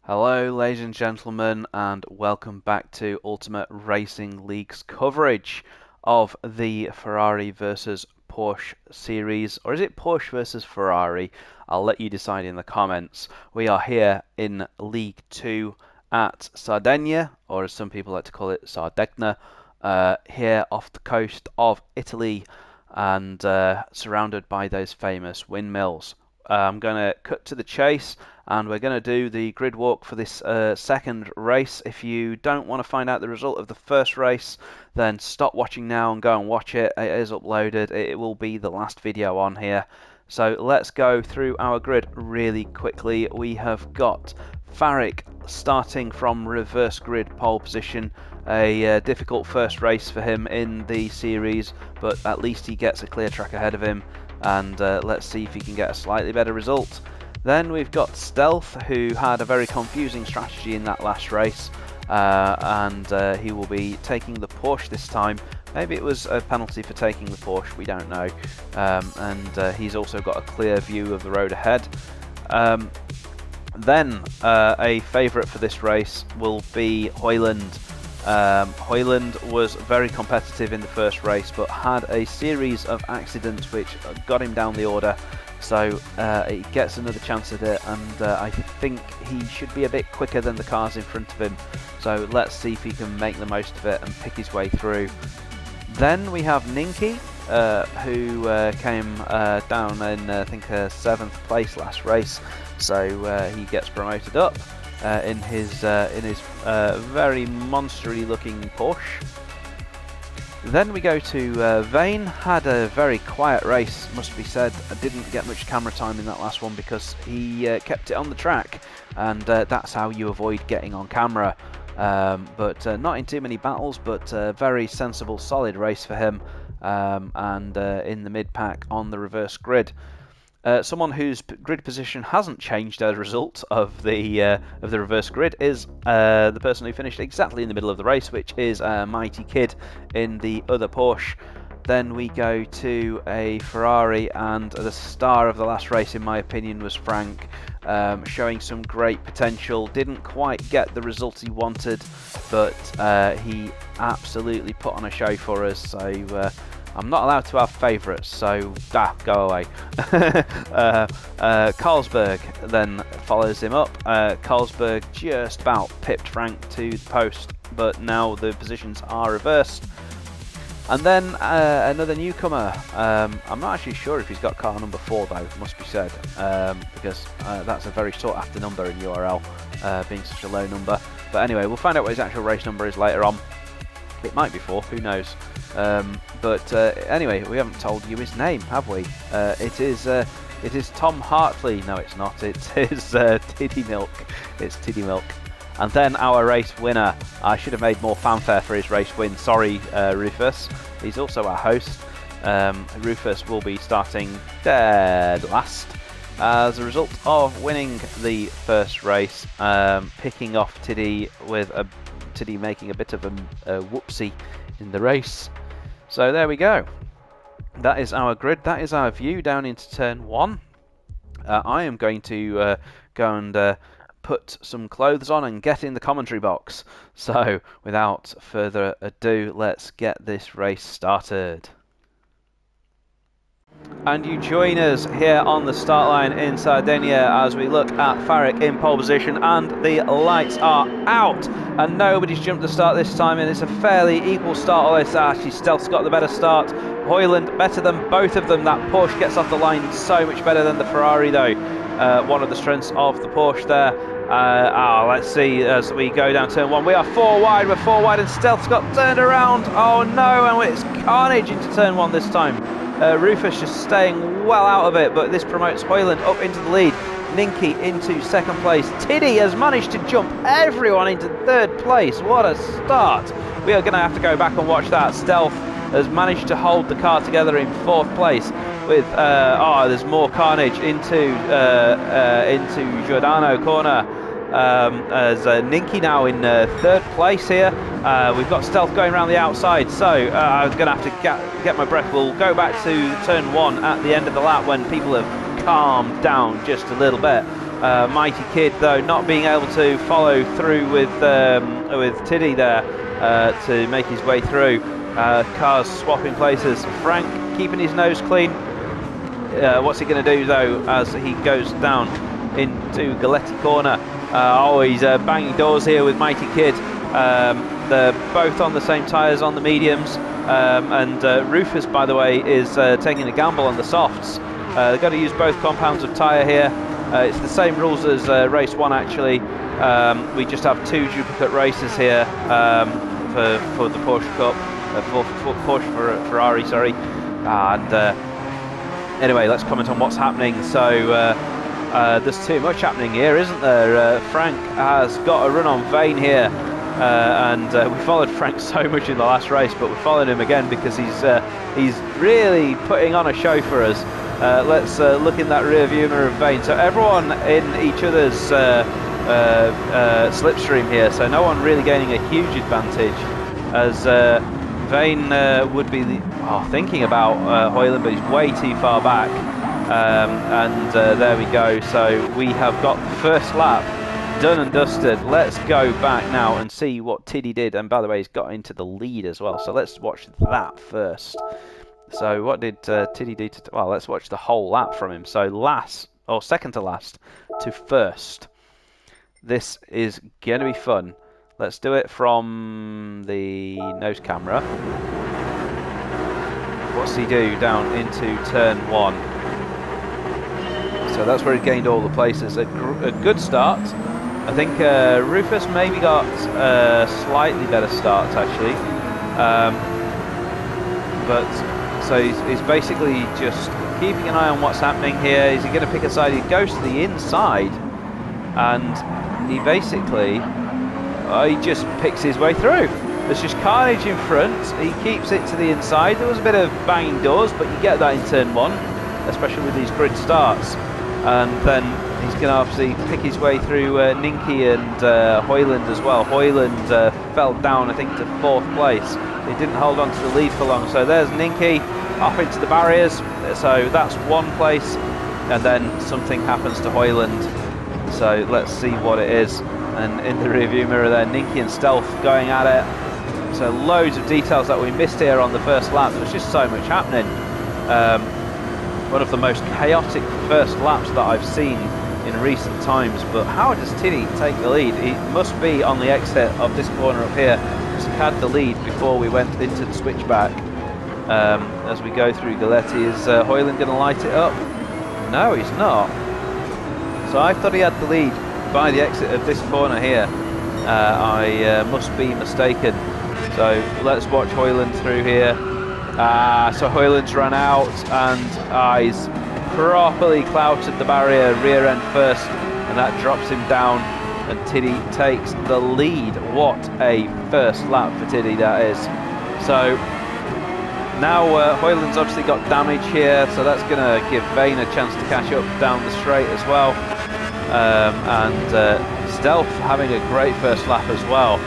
Hello ladies and gentlemen, and welcome back to Ultimate Racing League's coverage of the Ferrari versus Porsche series. Or is it Porsche versus Ferrari? I'll let you decide in the comments. We are here in League 2 at Sardegna, or as some people like to call it, Sardegna, here off the coast of Italy, and surrounded by those famous windmills. I'm going to cut to the chase, and we're going to do the grid walk for this second race. If you don't want to find out the result of the first race, then stop watching now and go and watch it. It is uploaded. It will be the last video on here. So let's go through our grid really quickly. We have got Farrick starting from reverse grid pole position. A difficult first race for him in the series, but at least he gets a clear track ahead of him. And let's see if he can get a slightly better result. Then we've got Stealth, who had a very confusing strategy in that last race, and he will be taking the Porsche this time. Maybe it was a penalty for taking the Porsche, we don't know. And he's also got a clear view of the road ahead. Then a favourite for this race will be Hoyland. Hoyland was very competitive in the first race, but had a series of accidents which got him down the order. So he gets another chance at it, and I think he should be a bit quicker than the cars in front of him. So let's see if he can make the most of it and pick his way through. Then we have Ninky, who came down in I think 7th place last race. So he gets promoted up in his very monstery looking Porsche. Then we go to Vane. Had a very quiet race, must be said. Didn't get much camera time in that last one because he kept it on the track, and that's how you avoid getting on camera. But not in too many battles, but a very sensible, solid race for him, and in the mid-pack on the reverse grid. Someone whose grid position hasn't changed as a result of the reverse grid is the person who finished exactly in the middle of the race, which is Mighty Kid in the other Porsche. Then we go to a Ferrari, and the star of the last race, in my opinion, was Frank, showing some great potential. Didn't quite get the results he wanted, but he absolutely put on a show for us. So I'm not allowed to have favourites, so go away. Carlsberg then follows him up. Carlsberg just about pipped Frank to the post, but now the positions are reversed. And then another newcomer. I'm not actually sure if he's got car number 4 though, must be said, because that's a very sought after number in URL, being such a low number. But anyway, we'll find out what his actual race number is later on. It might be 4, who knows. But anyway, we haven't told you his name, have we? It is Tom Hartley. No, it's not. It is Tiddy Milk. It's Tiddy Milk. And then our race winner. I should have made more fanfare for his race win. Sorry, Rufus. He's also our host. Rufus will be starting dead last as a result of winning the first race, picking off Tiddy with Tiddy making a bit of a whoopsie in the race. So there we go. That is our grid. That is our view down into turn 1. I am going to go and put some clothes on and get in the commentary box. So without further ado, let's get this race started. And you join us here on the start line in Sardinia as we look at Farrick in pole position, and the lights are out and nobody's jumped the start this time, and it's a fairly equal start. Although actually Stealth's got the better start. Hoyland better than both of them. That Porsche gets off the line so much better than the Ferrari though. One of the strengths of the Porsche there. Let's see as we go down turn 1. We are 4 wide, we're 4 wide, and Stealth's got turned around. Oh no, and it's carnage into turn 1 this time. Rufus just staying well out of it, but this promotes Hoyland up into the lead. Ninky into 2nd place. Tiddy has managed to jump everyone into 3rd place. What a start. We are going to have to go back and watch that. Stealth has managed to hold the car together in 4th place with, there's more carnage into Giordano corner. As Ninky now in 3rd place here. We've got Stealth going around the outside, so I'm going to have to get my breath. We'll go back to turn 1 at the end of the lap when people have calmed down just a little bit. Mighty Kid, though, not being able to follow through with Tiddy there to make his way through. Cars swapping places. Frank keeping his nose clean. What's he going to do, though, as he goes down into Galletti corner? He's banging doors here with Mighty Kid. They're both on the same tyres on the mediums. And Rufus, by the way, is taking a gamble on the softs. They've got to use both compounds of tyre here. It's the same rules as race 1, actually. We just have 2 duplicate races here for the Porsche Cup, for Porsche Ferrari, sorry. Anyway, let's comment on what's happening. So there's too much happening here, isn't there? Frank has got a run on Vane here. We followed Frank so much in the last race, but we're following him again because he's really putting on a show for us. Let's look in that rear view mirror of Vane. So everyone in each other's slipstream here, so no one really gaining a huge advantage, as Vane would be thinking about Hoyland, but he's way too far back. There we go. So we have got the first lap done and dusted. Let's go back now and see what Tiddy did. And by the way, he's got into the lead as well. So let's watch that first. So what did Tiddy do to... Well, let's watch the whole lap from him. So second to last to first. This is going to be fun. Let's do it from the nose camera. What's he do down into turn 1? So that's where he gained all the places. A good start. I think Rufus maybe got a slightly better start, actually. So he's basically just keeping an eye on what's happening here. Is he going to pick a side? He goes to the inside, and he basically he just picks his way through. There's just carnage in front. He keeps it to the inside. There was a bit of banging doors, but you get that in turn 1, especially with these grid starts. And then he's going to obviously pick his way through Ninky and Hoyland as well. Hoyland fell down, I think, to 4th place. He didn't hold on to the lead for long. So there's Ninky off into the barriers. So that's 1 place. And then something happens to Hoyland. So let's see what it is. And in the rearview mirror there, Ninky and Stealth going at it. So loads of details that we missed here on the first lap. There was just so much happening. One of the most chaotic first laps that I've seen in recent times. But how does Tiddy take the lead? He must be on the exit of this corner up here, because he had the lead before we went into the switchback. As we go through Galletti, is Hoyland going to light it up? No, he's not. So I thought he had the lead by the exit of this corner here. I must be mistaken. So let's watch Hoyland through here. So Hoyland's run out, and he's properly clouted the barrier rear end first, and that drops him down, and Tiddy takes the lead. What a first lap for Tiddy that is. So now Hoyland's obviously got damage here, so that's going to give Vane a chance to catch up down the straight as well. Stealth having a great first lap as well,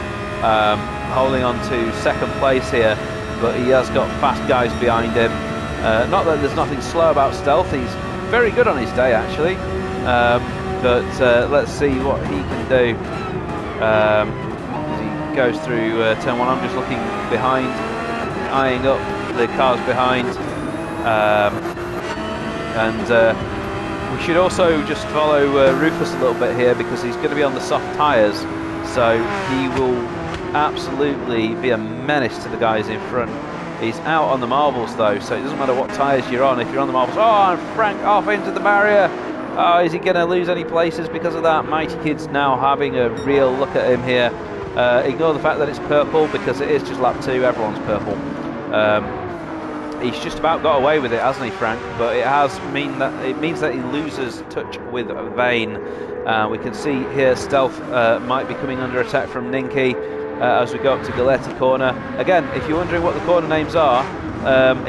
holding on to 2nd place here. But he has got fast guys behind him. Not that there's nothing slow about Stealth, he's very good on his day actually. Let's see what he can do as he goes through turn 1. I'm just looking behind, eyeing up the cars behind. We should also just follow Rufus a little bit here, because he's going to be on the soft tyres. So he will absolutely be a menace to the guys in front. He's out on the marbles though, so it doesn't matter what tyres you're on. If you're on the marbles, and Frank off into the barrier. Is he going to lose any places because of that? Mighty Kid's now having a real look at him here. Ignore the fact that it's purple, because it is just lap 2, everyone's purple. He's just about got away with it, hasn't he, Frank? But it means that he loses touch with Vane. We can see here Stealth might be coming under attack from Ninky as we go up to Galletti corner. Again, if you're wondering what the corner names are,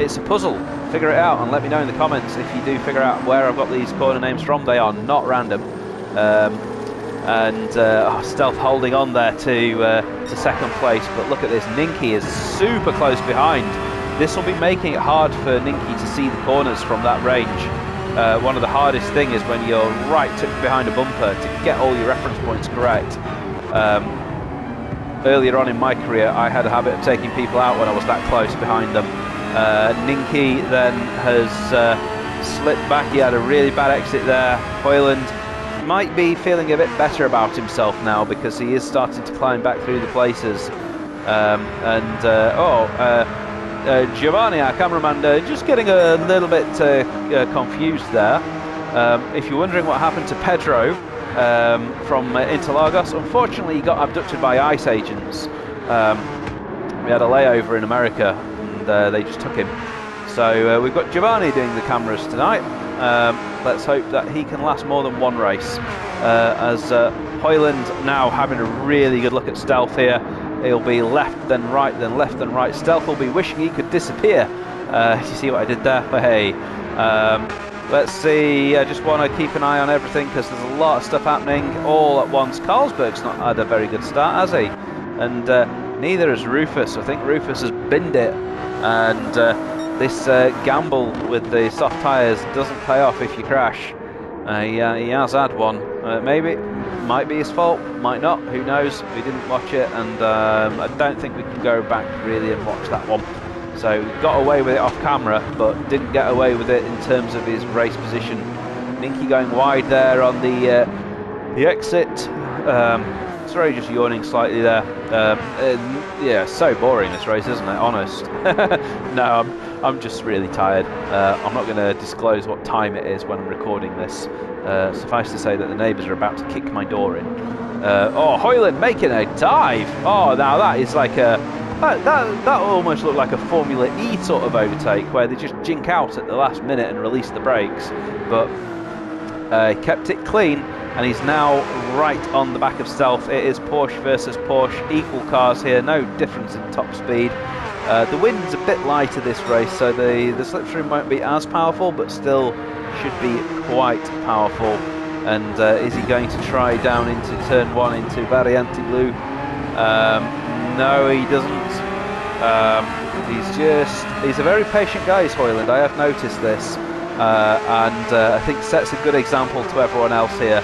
it's a puzzle. Figure it out and let me know in the comments if you do figure out where I've got these corner names from. They are not random. Stealth holding on there to 2nd place, but look at this, Ninky is super close behind. This will be making it hard for Ninky to see the corners from that range. one of the hardest things is when you're right tucked behind a bumper to get all your reference points correct. Earlier on in my career, I had a habit of taking people out when I was that close behind them. Ninky then has slipped back. He had a really bad exit there. Hoyland might be feeling a bit better about himself now because he is starting to climb back through the places. Giovanni, our cameraman, just getting a little bit confused there. If you're wondering what happened to Pedro from Interlagos, unfortunately he got abducted by ICE agents. We had a layover in America and they just took him. So we've got Giovanni doing the cameras tonight. Let's hope that he can last more than one race. As Hoyland now having a really good look at Stealth here. He'll be left then right, then left then right. Stealth will be wishing he could disappear. You see what I did there? Hey. Let's see. I just want to keep an eye on everything because there's a lot of stuff happening all at once. Carlsberg's not had a very good start, has he? And neither has Rufus. I think Rufus has binned it. And this gamble with the soft tyres doesn't pay off if you crash. He has had one. Maybe might be his fault, might not, who knows. We didn't watch it, and I don't think we can go back really and watch that one. So got away with it off camera, but didn't get away with it in terms of his race position. Ninky going wide there on the exit. Sorry, just yawning slightly there. Yeah, so boring this race, isn't it? Honest. No, I'm just really tired. I'm not going to disclose what time it is when I'm recording this. Suffice to say that the neighbours are about to kick my door in. Hoyland making a dive. Oh, now that is like a... That almost looked like a Formula E sort of overtake where they just jink out at the last minute and release the brakes. But kept it clean, and he's now right on the back of Stealth. It is Porsche versus Porsche, equal cars here, no difference in top speed. The wind's a bit lighter this race, so the slipstream won't be as powerful, but still should be quite powerful. And is he going to try down into turn 1 into Variante Blue? No, he doesn't. He's a very patient guy, is Hoyland. I have noticed this. And I think sets a good example to everyone else here.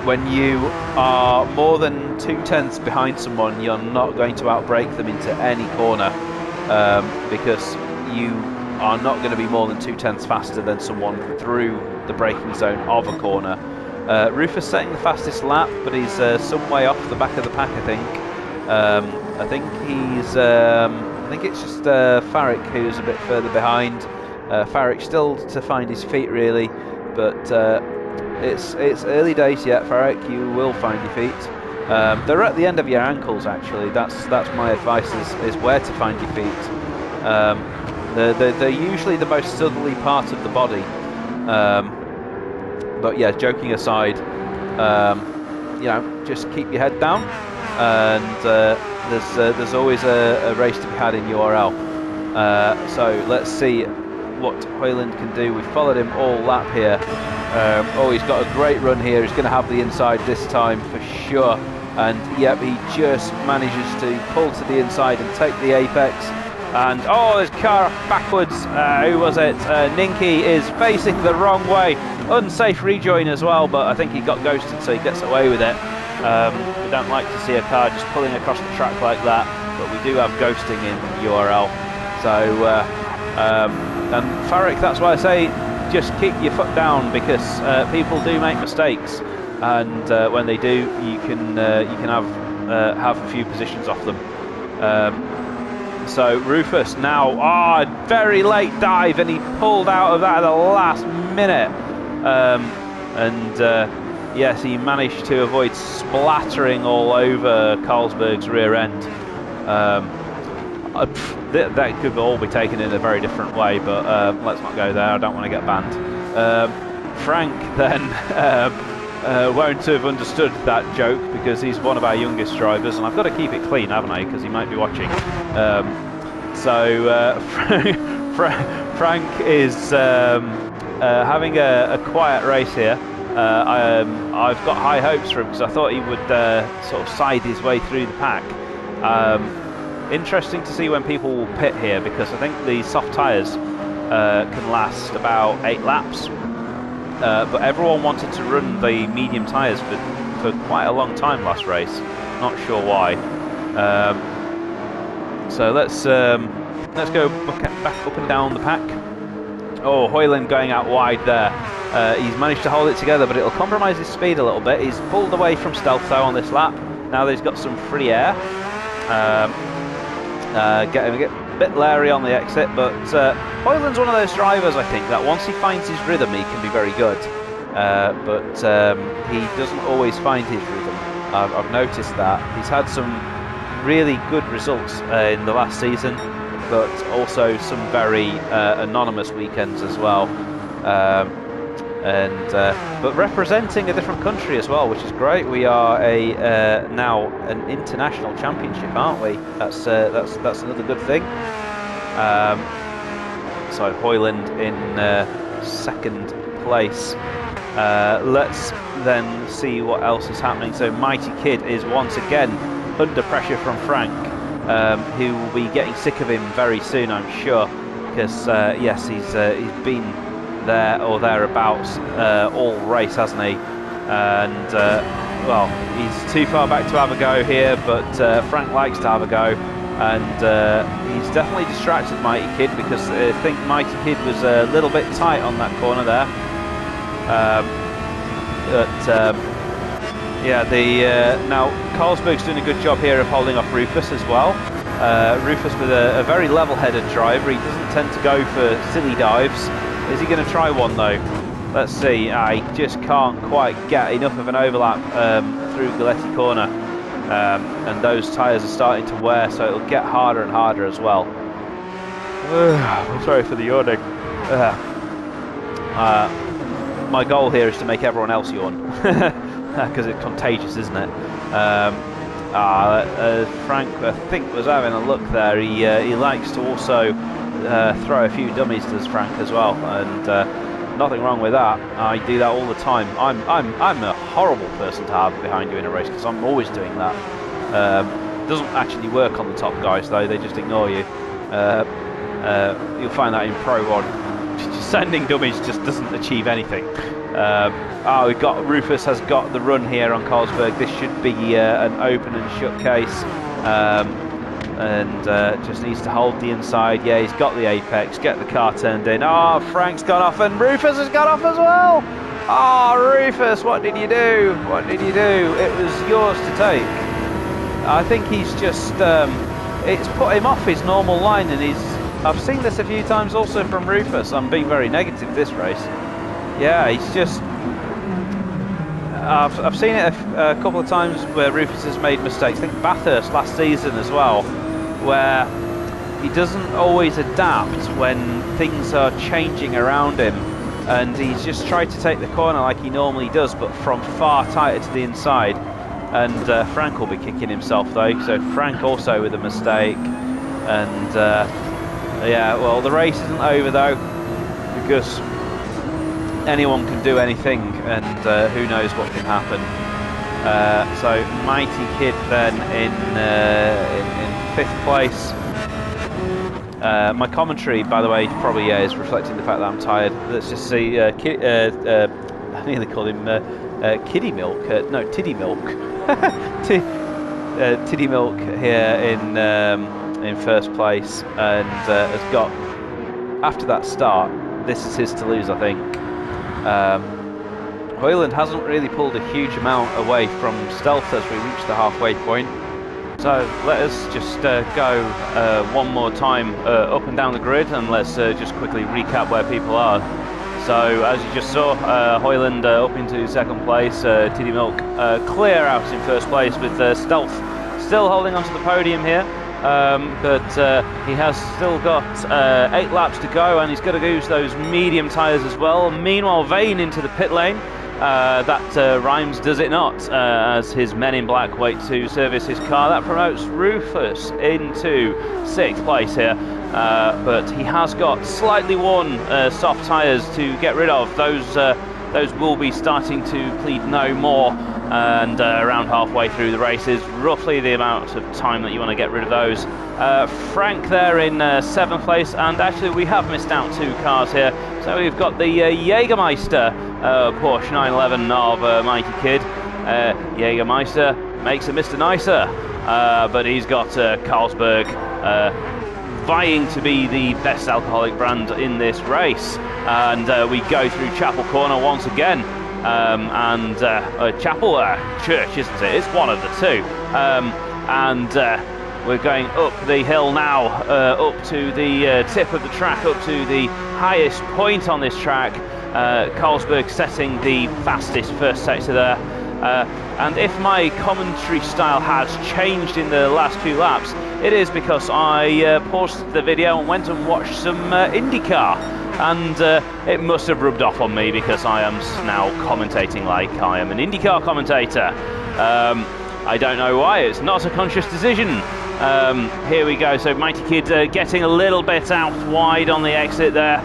When you are more than 2/10 behind someone, you're not going to outbrake them into any corner because you are not going to be more than 2/10 faster than someone through the braking zone of a corner. Rufus setting the fastest lap, but he's some way off the back of the pack, I think. I think it's just Farrick who's a bit further behind. Farrick still to find his feet really, but it's early days yet. Farrick, you will find your feet. They're at the end of your ankles actually. That's my advice is where to find your feet. They're usually the most southerly part of the body. But yeah, joking aside, just keep your head down, and there's always a race to be had in URL. So let's see what Hoyland can do. We've followed him all lap here. He's got a great run here. He's going to have the inside this time for sure. And yep, he just manages to pull to the inside and take the apex. And there's car backwards. Who was it? Ninky is facing the wrong way. Unsafe rejoin as well, but I think he got ghosted, so he gets away with it. We don't like to see a car just pulling across the track like that, but we do have ghosting in URL. So, and Farrick, that's why I say just keep your foot down, because people do make mistakes, and when they do, you can have a few positions off them. So Rufus now, very late dive, and he pulled out of that at the last minute. Yes, he managed to avoid splattering all over Carlsberg's rear end. That could all be taken in a very different way, but let's not go there. I don't want to get banned. Frank then won't have understood that joke because he's one of our youngest drivers, and I've got to keep it clean, haven't I? Because he might be watching. Frank is having a quiet race here. I've got high hopes for him because I thought he would sort of side his way through the pack. Interesting to see when people will pit here, because I think the soft tyres can last about 8 laps. But everyone wanted to run the medium tyres for quite a long time last race. Not sure why. So let's go back up and down the pack. Oh, Hoyland going out wide there. He's managed to hold it together, but it'll compromise his speed a little bit. He's pulled away from Stealth though on this lap. Now that he's got some free air. Getting a bit leery on the exit, but Hoyland's one of those drivers, I think, that once he finds his rhythm, he can be very good. But he doesn't always find his rhythm. I've noticed that. He's had some really good results in the last season, but also some very anonymous weekends as well. But representing a different country as well, which is great. We are now an international championship, aren't we? That's another good thing. So Hoyland in second place. Let's then see what else is happening. So Mighty Kid is once again under pressure from Frank, who will be getting sick of him very soon, I'm sure, because yes, he's been there or thereabouts all race, hasn't he? And well, he's too far back to have a go here, but Frank likes to have a go, and he's definitely distracted Mighty Kid, because I think Mighty Kid was a little bit tight on that corner there. Yeah, now Carlsberg's doing a good job here of holding off Rufus as well. Rufus with a very level-headed driver. He doesn't tend to go for silly dives. Is he going to try one though? Let's see. He just can't quite get enough of an overlap through Galletti Corner, and those tyres are starting to wear, so it'll get harder and harder as well. I'm sorry for the yawning. My goal here is to make everyone else yawn, because it's contagious, isn't it? Frank, I think, was having a look there. He likes to also throw a few dummies, does Frank, as well, and nothing wrong with that. I do that all the time. I'm a horrible person to have behind you in a race, because I'm always doing that. Doesn't actually work on the top guys though; they just ignore you. You'll find that in Pro 1. Sending dummies just doesn't achieve anything. We've got Rufus has got the run here on Carlsberg. This should be an open and shut case, and just needs to hold the inside. Yeah, he's got the apex. Get the car turned in. Oh, Frank's gone off, and Rufus has gone off as well. Oh, Rufus, what did you do? What did you do? It was yours to take. I think he's just it's put him off his normal line, and I've seen this a few times also from Rufus. I'm being very negative this race. Yeah, he's just... I've seen it a couple of times where Rufus has made mistakes. I think Bathurst last season as well, where he doesn't always adapt when things are changing around him, and he's just tried to take the corner like he normally does, but from far tighter to the inside. And Frank will be kicking himself though, so Frank also with a mistake. And yeah, well, the race isn't over though, because anyone can do anything, and who knows what can happen. So Mighty Kid then in 5th place. My commentary, by the way, probably is reflecting the fact that I'm tired. Let's just see. I nearly called him Kiddie Milk. No, Tiddy Milk. Tiddy Milk here in 1st place, and has got, after that start, this is his to lose, I think. Hoyland hasn't really pulled a huge amount away from Stealth as we reach the halfway point. So let us just go one more time up and down the grid, and let's just quickly recap where people are. So as you just saw, Hoyland up into 2nd place, Tiddy Milk clear out in 1st place, with Stealth still holding onto the podium here. But he has still got 8 laps to go, and he's got to use those medium tyres as well. Meanwhile, Vane into the pit lane. That rhymes, does it not? As his men in black wait to service his car. That promotes Rufus into 6th place here. But he has got slightly worn soft tyres to get rid of. Those will be starting to plead no more and around halfway through the race is roughly the amount of time that you want to get rid of those. Frank there in 7th place, and actually we have missed out 2 cars here. So we've got the Jägermeister Porsche 911 of Mighty Kid. Jägermeister makes a Mr. Nicer, but he's got Carlsberg vying to be the best alcoholic brand in this race. And we go through Chapel Corner once again. Chapel Church, isn't it? It's one of the two. We're going up the hill now, up to the tip of the track, up to the highest point on this track. Carlsberg setting the fastest first sector there. And if my commentary style has changed in the last few laps, it is because I paused the video and went and watched some IndyCar. And it must have rubbed off on me because I am now commentating like I am an IndyCar commentator. I don't know why, it's not a conscious decision. Here we go, so Mighty Kid getting a little bit out wide on the exit there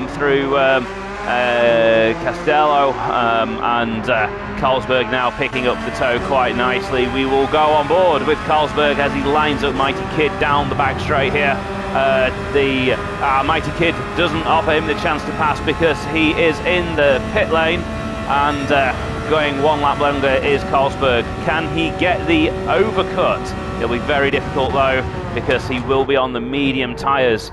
through Castello, and Carlsberg now picking up the tow quite nicely. We will go on board with Carlsberg as he lines up Mighty Kid down the back straight here. Mighty Kid doesn't offer him the chance to pass because he is in the pit lane, and going 1 lap longer is Carlsberg. Can he get the overcut? It'll be very difficult though, because he will be on the medium tyres.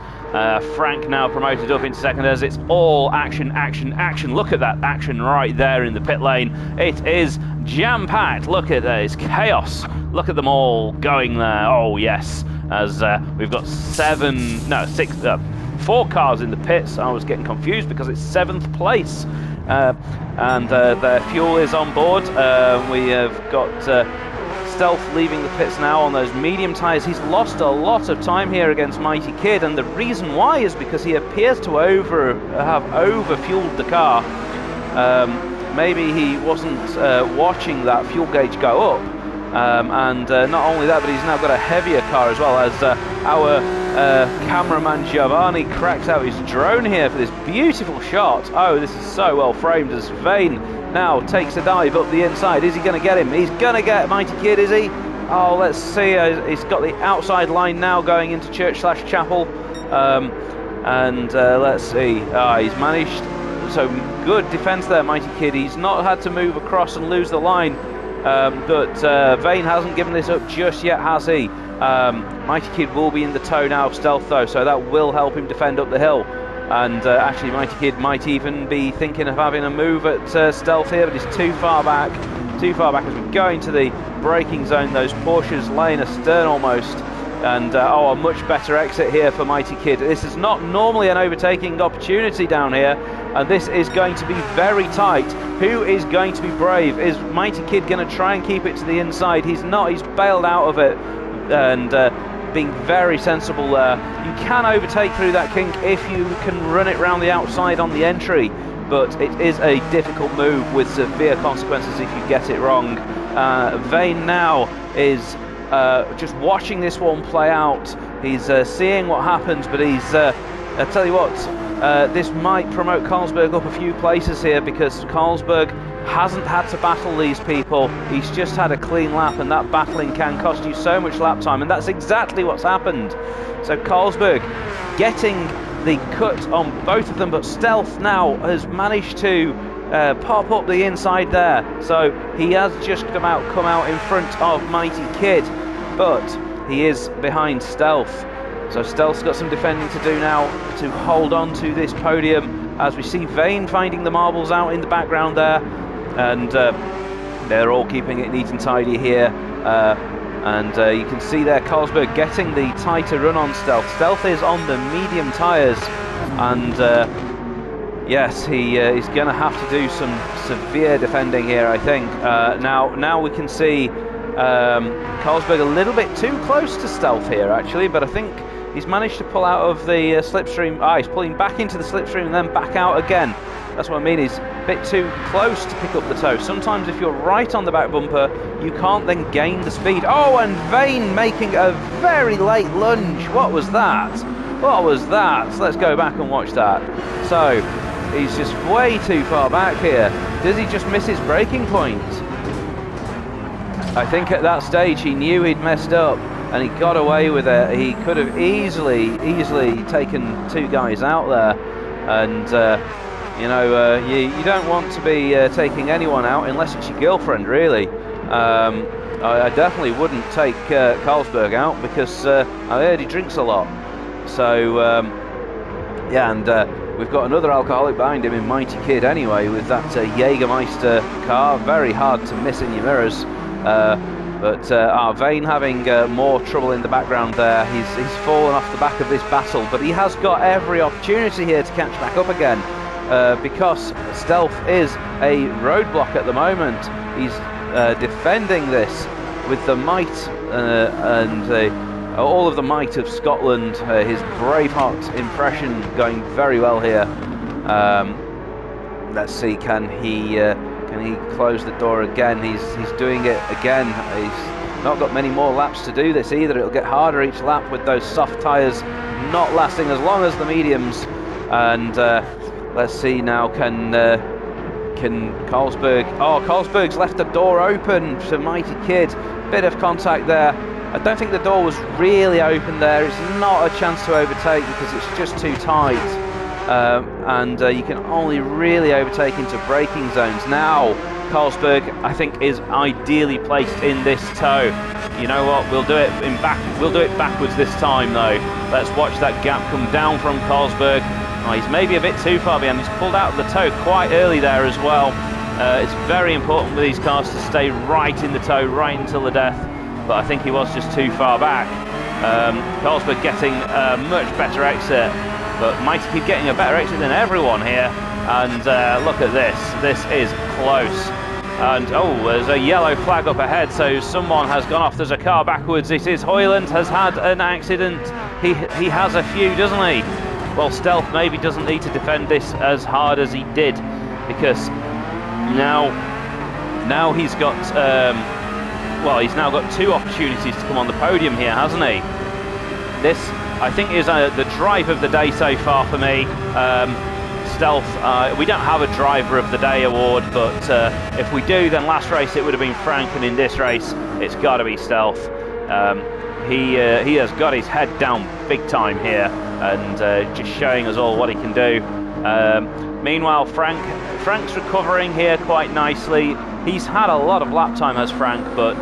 Frank now promoted up into second as it's all action, action, action. Look at that action right there in the pit lane. It is jam-packed. Look at that, it's chaos. Look at them all going there. Oh yes, as we've got 4 cars in the pits. I was getting confused because it's 7th place. And their fuel is on board. We have got Stealth leaving the pits now on those medium tyres. He's lost a lot of time here against Mighty Kid, and the reason why is because he appears to have over-fueled the car. Maybe he wasn't watching that fuel gauge go up. And not only that, but he's now got a heavier car as well, as our cameraman Giovanni cracks out his drone here for this beautiful shot. Oh, this is so well framed as Vane now takes a dive up the inside. Is he going to get him? He's going to get Mighty Kid, is he? Oh, let's see. He's got the outside line now going into Church/Chapel. Let's see. He's managed. So good defence there, Mighty Kid. He's not had to move across and lose the line. But Vane hasn't given this up just yet, has he? Mighty Kid will be in the tow now of Stealth though, so that will help him defend up the hill. And actually Mighty Kid might even be thinking of having a move at Stealth here, but he's too far back as we go into the braking zone. Those Porsches laying astern almost. And a much better exit here for Mighty Kid. This is not normally an overtaking opportunity down here, and this is going to be very tight. Who is going to be brave? Is Mighty Kid going to try and keep it to the inside? He's not. He's bailed out of it, and being very sensible there. You can overtake through that kink if you can run it round the outside on the entry, but it is a difficult move with severe consequences if you get it wrong. Vane now is just watching this one play out. He's seeing what happens, but he's I tell you what, this might promote Carlsberg up a few places here, because Carlsberg hasn't had to battle these people. He's just had a clean lap, and that battling can cost you so much lap time, and that's exactly what's happened. So Carlsberg getting the cut on both of them, but Stealth now has managed to pop up the inside there. So he has just come out in front of Mighty Kid, but he is behind Stealth. So Stealth's got some defending to do now to hold on to this podium, as we see Vane finding the marbles out in the background there, and they're all keeping it neat and tidy here. You can see there Carlsberg getting the tighter run on Stealth. Stealth is on the medium tyres, and yes, he's going to have to do some severe defending here, I think. Now we can see Carlsberg a little bit too close to Stealth here, actually, but I think he's managed to pull out of the slipstream. He's pulling back into the slipstream and then back out again. That's what I mean, he's a bit too close to pick up the tow. Sometimes if you're right on the back bumper, you can't then gain the speed. Oh, and Vane making a very late lunge. What was that? What was that? So let's go back and watch that. So he's just way too far back here. Does he just miss his braking point? I think at that stage he knew he'd messed up and he got away with it. He could have easily taken 2 guys out there, and you know, you don't want to be taking anyone out unless it's your girlfriend, really. I definitely wouldn't take Carlsberg out because I heard he drinks a lot. So yeah, and we've got another alcoholic behind him in Mighty Kid anyway, with that Jägermeister car. Very hard to miss in your mirrors. But Vane having more trouble in the background there. He's fallen off the back of this battle, but he has got every opportunity here to catch back up again, because Stealth is a roadblock at the moment. He's defending this with the might and all of the might of Scotland. His Braveheart impression going very well here. Let's see, can he close the door again? He's doing it again. He's not got many more laps to do this either. It'll get harder each lap with those soft tyres not lasting as long as the mediums. And let's see now, can Carlsberg... Oh, Carlsberg's left the door open to Mighty Kid. Bit of contact there. I don't think the door was really open there. It's not a chance to overtake because it's just too tight. And you can only really overtake into braking zones. Now, Carlsberg, I think, is ideally placed in this tow. You know what? We'll do it backwards this time, though. Let's watch that gap come down from Carlsberg. Oh, he's maybe a bit too far behind. He's pulled out of the tow quite early there as well. It's very important with these cars to stay right in the tow, right until the death. But I think he was just too far back. Carlsberg getting a much better exit. But Mighty Kid getting a better exit than everyone here. And look at this. This is close. And oh, there's a yellow flag up ahead, so someone has gone off. There's a car backwards. It is Hoyland has had an accident. He has a few, doesn't he? Well, Stealth maybe doesn't need to defend this as hard as he did, because now he's got he's now got 2 opportunities to come on the podium here, hasn't he? This, I think, is the drive of the day so far for me. Stealth, we don't have a driver of the day award, but if we do, then last race it would have been Frank, and in this race it's got to be Stealth. He has got his head down big time here, and just showing us all what he can do. Meanwhile, Frank's recovering here quite nicely. He's had a lot of lap time, has Frank, but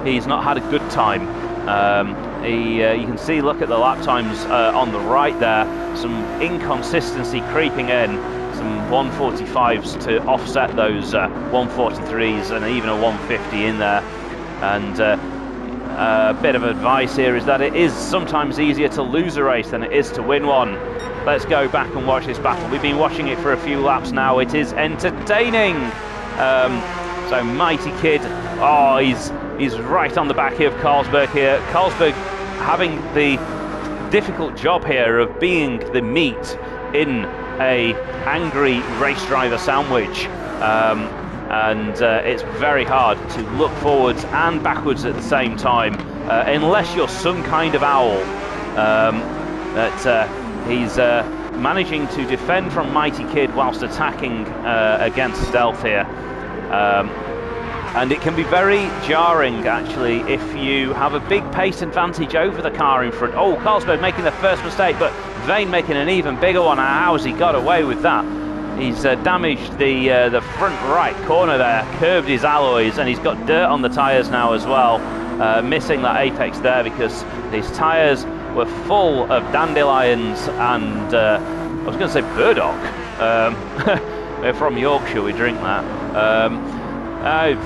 he's not had a good time. You can see, look at the lap times on the right there, some inconsistency creeping in, some 145s to offset those 143s and even a 150 in there. And a bit of advice here is that it is sometimes easier to lose a race than it is to win one. Let's go back and watch this battle. We've been watching it for a few laps now. It is entertaining. So Mighty Kid, oh, he's right on the back of Carlsberg here. Carlsberg having the difficult job here of being the meat in a angry race driver sandwich. And it's very hard to look forwards and backwards at the same time, unless you're some kind of owl. He's managing to defend from Mighty Kid whilst attacking against Stealth here. And it can be very jarring, actually, if you have a big pace advantage over the car in front. Oh, Carlsberg making the first mistake, but Vane making an even bigger one. How has he got away with that? He's damaged the front right corner there, curved his alloys, and he's got dirt on the tyres now as well. Missing that apex there because his tyres were full of dandelions and, I was going to say burdock. We're from Yorkshire, we drink that.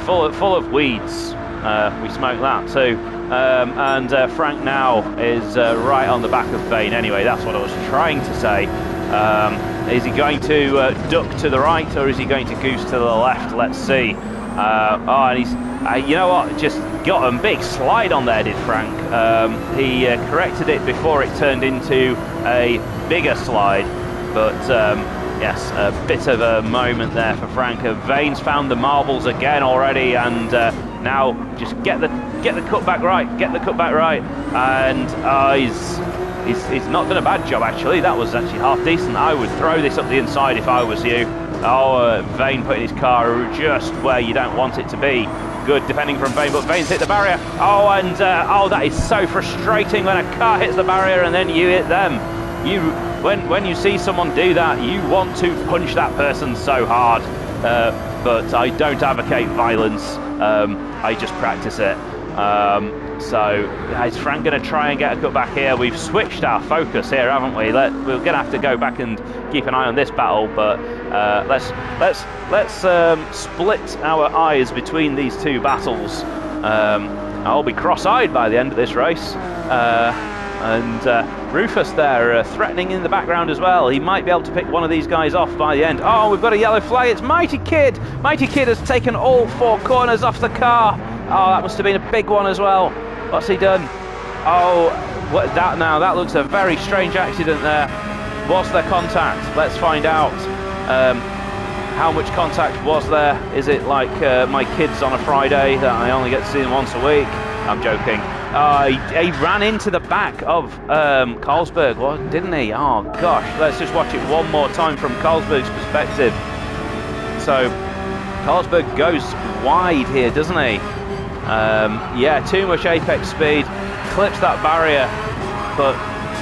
Full of weeds. We smoke that too. And Frank now is right on the back of Vane anyway. That's what I was trying to say. Is he going to duck to the right, or is he going to goose to the left? Let's see. And he's, you know what, just got a big slide on there, did Frank. He corrected it before it turned into a bigger slide. But yes, a bit of a moment there for Frank. Vane's found the marbles again already, and now just get the cutback right, and he's not done a bad job actually. That was actually half decent. I would throw this up the inside if I was you. Oh, Vane putting his car just where you don't want it to be. Good defending from Vane, but Vane's hit the barrier. Oh, and oh, that is so frustrating when a car hits the barrier and then you hit them. When you see someone do that, you want to punch that person so hard. But I don't advocate violence. I just practice it. So is Frank going to try and get a cut back here? We've switched our focus here, haven't we? We're going to have to go back and keep an eye on this battle, but let's split our eyes between these two battles. I'll be cross-eyed by the end of this race. And Rufus there threatening in the background as well. He might be able to pick one of these guys off by the end. Oh, we've got a yellow flag. It's Mighty Kid. Mighty Kid has taken all 4 corners off the car. Oh, that must have been a big one as well. What's he done? Oh, what that now? That looks a very strange accident there. Was there contact? Let's find out. How much contact was there? Is it like my kids on a Friday that I only get to see them once a week? I'm joking. He ran into the back of Carlsberg, didn't he? Oh gosh, let's just watch it one more time from Carlsberg's perspective. So Carlsberg goes wide here, doesn't he? Yeah, too much apex speed, clips that barrier, but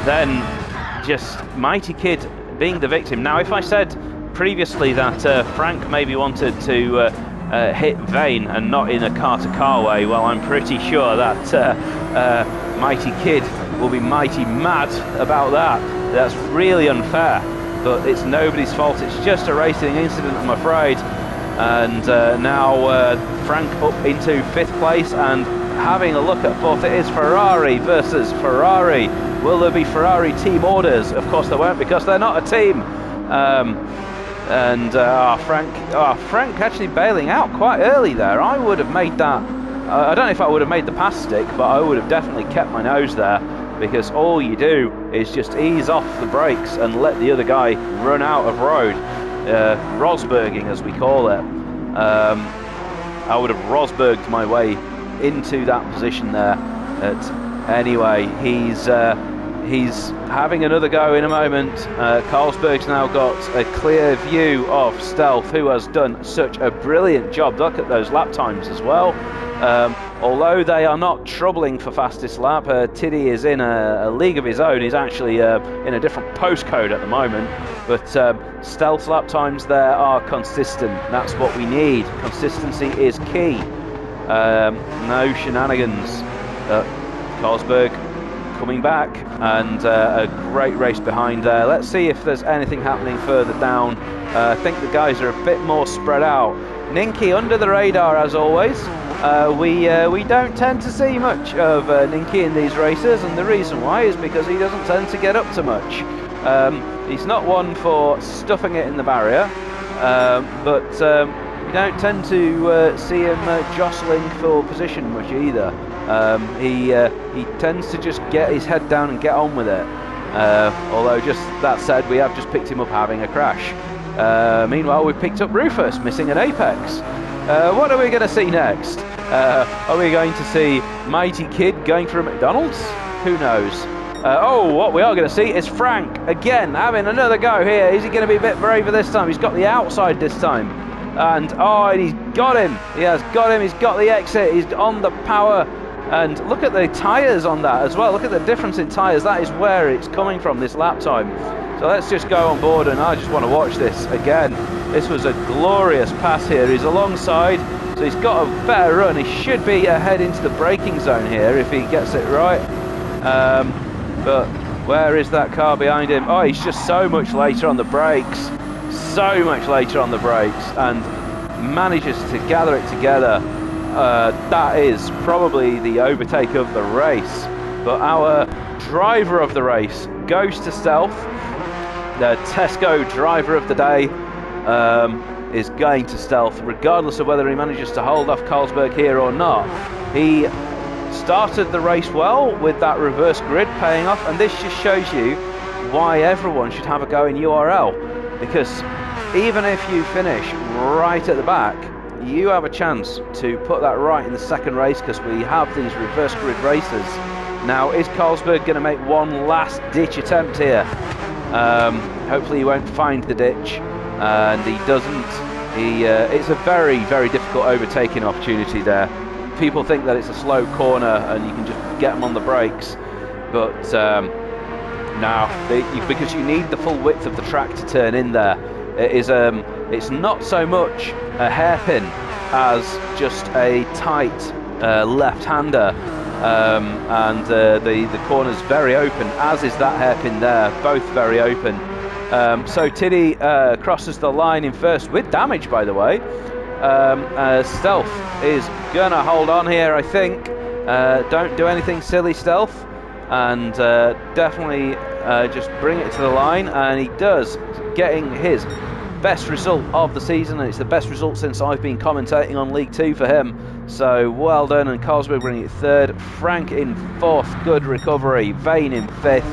then just Mighty Kid being the victim. Now, if I said previously that Frank maybe wanted to hit Vane and not in a car-to-car way, well, I'm pretty sure that Mighty Kid will be mighty mad about that. That's really unfair, but it's nobody's fault. It's just a racing incident, I'm afraid. And now Frank up into 5th place and having a look at 4th. It is Ferrari versus Ferrari. Will there be Ferrari team orders? Of course there won't, because they're not a team. Frank actually bailing out quite early there. I would have made that. I don't know if I would have made the pass stick, but I would have definitely kept my nose there, because all you do is just ease off the brakes and let the other guy run out of road. Rosberging, as we call it. I would have Rosberged my way into that position there. Anyway, he's having another go in a moment. Carlsberg's now got a clear view of Stealth, who has done such a brilliant job. Look at those lap times as well. Although they are not troubling for fastest lap, Tiddy is in a league of his own. He's actually in a different postcode at the moment. But Stealth's lap times there are consistent. That's what we need. Consistency is key. No shenanigans. Carlsberg coming back, and a great race behind there. Let's see if there's anything happening further down. I think the guys are a bit more spread out. Ninky under the radar as always. We don't tend to see much of Ninky in these races, and the reason why is because he doesn't tend to get up to much. He's not one for stuffing it in the barrier, but we don't tend to see him jostling for position much either. He tends to just get his head down and get on with it. Although, just that said, we have just picked him up having a crash. Meanwhile, we've picked up Rufus missing an apex. What are we going to see next? Are we going to see Mighty Kid going for a McDonald's? Who knows? What we are going to see is Frank again having another go here. Is he going to be a bit braver this time? He's got the outside this time. And he's got him. He has got him. He's got the exit. He's on the power. And look at the tyres on that as well. Look at the difference in tyres. That is where it's coming from, this lap time. So let's just go on board, and I just want to watch this again. This was a glorious pass here. He's alongside, so he's got a better run. He should be ahead into the braking zone here if he gets it right. But where is that car behind him? Oh, he's just so much later on the brakes. So much later on the brakes, and manages to gather it together. That is probably the overtake of the race. But our driver of the race goes to Stealth. The Tesco driver of the day is going to Stealth, regardless of whether he manages to hold off Carlsberg here or not. He started the race well with that reverse grid paying off, and this just shows you why everyone should have a go in URL, because even if you finish right at the back, you have a chance to put that right in the second race, because we have these reverse grid races. Now, is Carlsberg going to make one last ditch attempt here? Hopefully he won't find the ditch. and he doesn't. It's a very, very difficult overtaking opportunity there. People think that it's a slow corner and you can just get them on the brakes, but no, because you need the full width of the track to turn in there. It's not so much a hairpin as just a tight left-hander, and the corner's very open, as is that hairpin there, both very open. So Tiddy crosses the line in first with damage, by the way. Stealth is gonna hold on here, I think. Don't do anything silly, Stealth, and definitely just bring it to the line, and he does, getting his best result of the season, and it's the best result since I've been commentating on League 2 for him. So well done, and Carlsberg bringing it third, Frank in fourth, good recovery, Vane in fifth.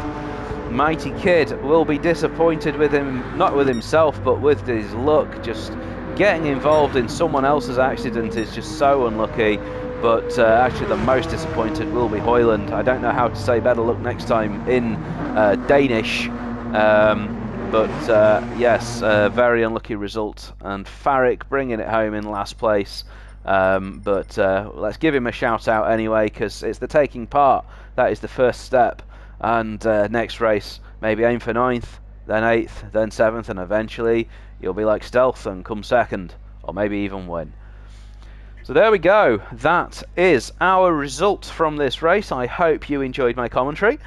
Mighty Kid will be disappointed with him, not with himself, but with his luck. Just getting involved in someone else's accident is just so unlucky. But actually the most disappointed will be Hoyland. I don't know how to say better luck next time in Danish. But yes, very unlucky result. And Farrick bringing it home in last place. But let's give him a shout out anyway, because it's the taking part. That is the first step. And next race, maybe aim for 9th, then 8th, then 7th, and eventually you'll be like Stealth and come 2nd, or maybe even win. So there we go. That is our result from this race. I hope you enjoyed my commentary.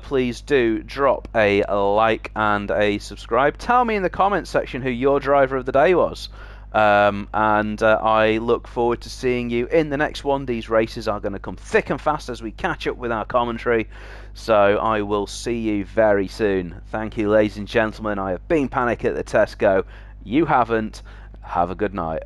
Please do drop a like and a subscribe. Tell me in the comments section who your driver of the day was. And I look forward to seeing you in the next one. These races are going to come thick and fast as we catch up with our commentary. So I will see you very soon. Thank you, ladies and gentlemen. I have been Panic at the Tesco. You haven't. Have a good night.